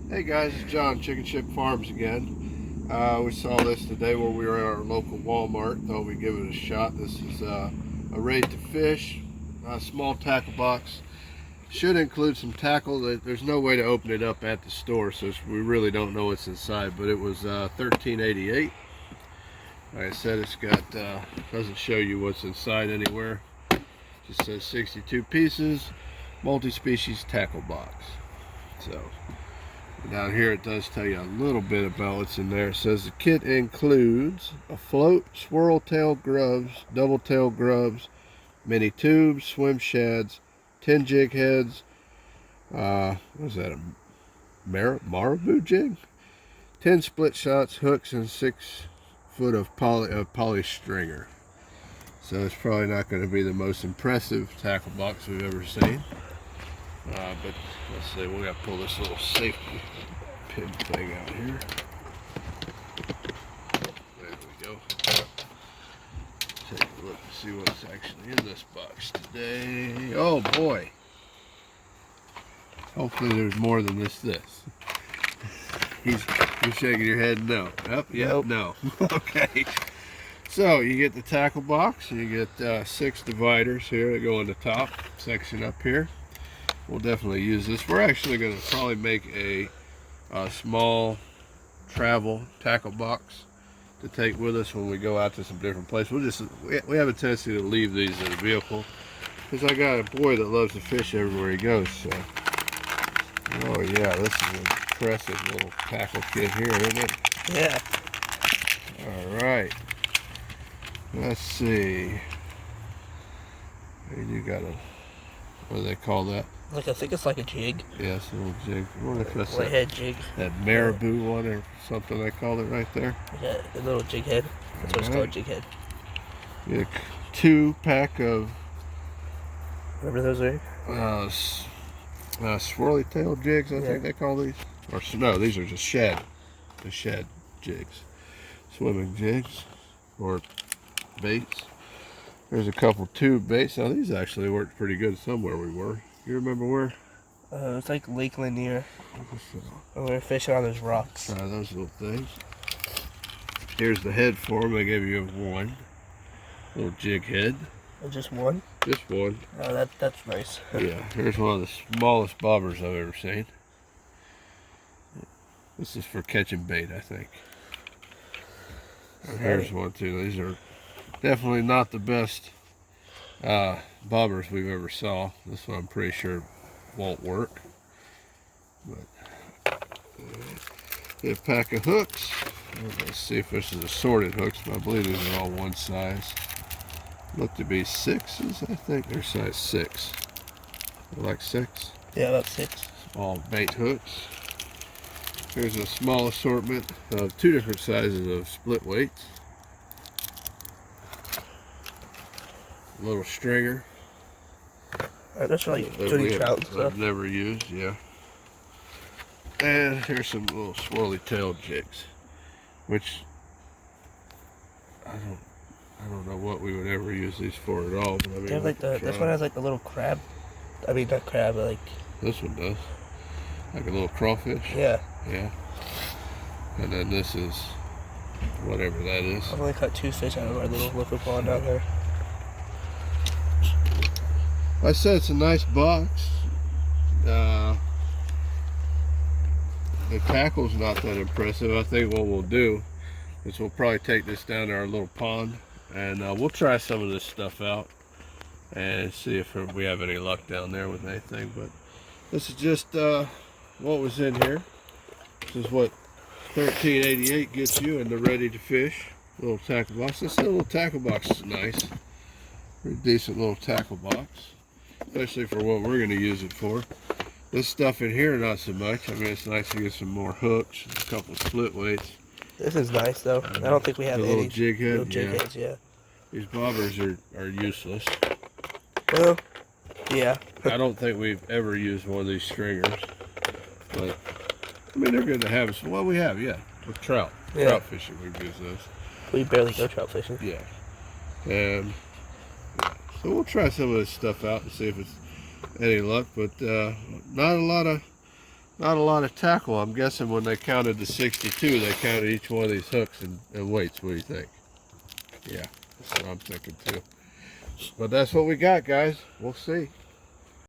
Hey guys, it's John, Chicken Ship Farms again. We saw this today where we were at our local Walmart. Thought we'd give it a shot. This is a ready to fish, small tackle box. Should include some tackle. There's no way to open it up at the store, so we really don't know what's inside. But it was $13.88. Like I said, it's got doesn't show you what's inside anywhere. Just says 62 pieces, multi-species tackle box. So. Down here it does tell you a little bit about what's in there. It says the kit includes a float, swirl tail grubs, double tail grubs, mini tubes, swim shads, 10 jig heads, what is that, a marabou jig? 10 split shots, hooks, and 6 foot of poly stringer. So it's probably not going to be the most impressive tackle box we've ever seen. But let's see, we got to pull this little safety pin thing out here. There we go. Take a look and see what's actually in this box today. Oh boy! Hopefully there's more than this. You're shaking your head no. Yep, Nope. no. Okay. So you get the tackle box, and you get 6 dividers here that go in the top section up here. We'll definitely use this. We're actually going to probably make a small travel tackle box to take with us when we go out to some different places. We have a tendency to leave these in the vehicle because I got a boy that loves to fish everywhere he goes. So, oh yeah, this is an impressive little tackle kit here, isn't it? Yeah. All right. Let's see. You got a, what do they call that? I think it's like a jig. Yes, a little jig. I wonder if that's Whitehead jig. that marabou one or something they call it right there. Yeah, a little jig head. That's what it's called, jig head. Yeah, 2-pack of Remember those are? swirly tail jigs, I think they call these. Or no, these are just shad. The shad jigs. Swimming jigs. Or baits. There's a couple tube baits. Now these actually worked pretty good somewhere we were. You remember where? It's like Lake Lanier. We were fishing on those rocks. Try those little things. Here's the head for them. They gave you one. Little jig head. Oh, just one? Just one. Oh, that's nice. Yeah, here's one of the smallest bobbers I've ever seen. This is for catching bait, I think. And here's one too. These are definitely not the best bobbers we've ever saw. This one I'm pretty sure won't work. But a pack of hooks. Let's see if this is assorted hooks, but I believe these are all one size. Look to be 6s, I think. They're size 6. They're like 6. Yeah, about 6. Small bait hooks. Here's a small assortment of 2 different sizes of split weights. A little stringer. That's like tuning trout and stuff. I've never used, yeah. And here's some little swirly tail jigs, which I don't know what we would ever use these for at all. But I mean, They have like this one has like a little crab. I mean, not crab, but like. This one does. Like a little crawfish. Yeah. Yeah. And then this is whatever that is. I've only caught 2 fish out of our little liquid pond down there. I said it's a nice box. The tackle's not that impressive. I think what we'll do is we'll probably take this down to our little pond and we'll try some of this stuff out and see if we have any luck down there with anything. But this is just what was in here. This is what $13.88 gets you in the ready to fish little tackle box. This little tackle box is nice. Pretty decent little tackle box, especially for what we're going to use it for. This stuff in here, not so much. I mean, it's nice to get some more hooks, a couple of split weights. This is nice though. I don't think we have any. Little jig head. Little jig heads, yeah. These bobbers are useless. Well, yeah. I don't think we've ever used one of these stringers, but I mean they're good to have. Well, we have, yeah, with trout. Yeah. Trout fishing, we've used those. We barely go trout fishing. Yeah, and so we'll try some of this stuff out and see if it's any luck. But not a Not a lot of tackle. I'm guessing when they counted the 62, they counted each one of these hooks and weights. What do you think? Yeah, that's what I'm thinking too. But that's what we got, guys. We'll see.